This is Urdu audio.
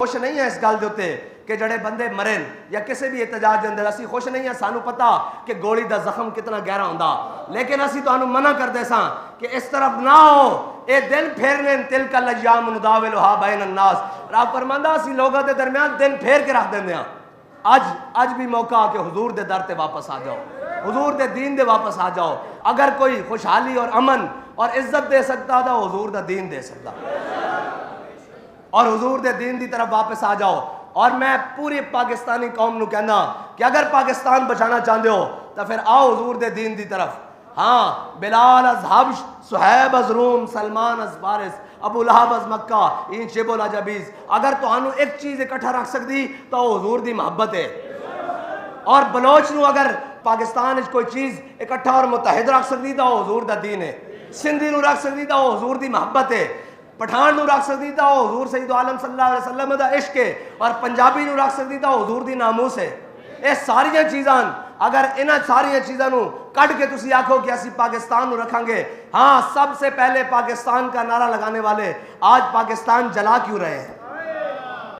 خوش نہیں ہیں اس گل دے اوتے کہ جڑے بندے مرن یا کسی بھی احتجاج دے اندر اسی خوش نہیں ہیں. سانو پتا کہ گولی دا زخم کتنا گہرا ہوندا, لیکن اسی تانوں منع کردے ساں کہ اس طرف نہ ہو. اے دن پھیرنے تلک الایام نداولھا بین الناس. رب فرماندا اسی لوگاں دے درمیان دن پھیر کے رکھ دیندے ہاں. اج بھی موقع کہ حضور دے در تے واپس آ جاؤ, حضور دے دین دے واپس آ جاؤ. اگر کوئی خوشحالی اور امن اور عزت دے سکتا تو حضور دا دین دے سکتا, اور حضور دے دین دی طرف واپس آ جاؤ. اور میں پوری پاکستانی قوم نو کہنا کہ اگر پاکستان بچانا چاہتے ہو تو پھر آؤ حضور دے دین دی طرف. ہاں, بلال از حبش, صہیب از روم, سلمان از فارس, ابو لہب از مکہ, این شب العجبیز. اگر تو انو ایک چیز اکٹھا رکھ سکتی تو حضور دی محبت ہے. اور بلوچ نو اگر پاکستان وچ کوئی چیز اکٹھا اور متحد رکھ سکتی تو حضور دا دین ہے. سندھی نو رکھ سکتی تو حضور دی محبت ہے. پٹھان نو رکھ سکتی تو حضور سید عالم صلی اللہ علیہ وسلم دا عشق ہے. اور پنجابی نو رکھ سکتی تو حضور دی ناموس ہے. یہ ساریاں چیزاں اگر انہاں ساریاں چیزاں نو کٹ کے تسی آکھو کہ اسی پاکستان نو رکھاں گے, ہاں سب سے پہلے پاکستان کا نعرہ لگانے والے آج پاکستان جلا کیوں رہے ہیں؟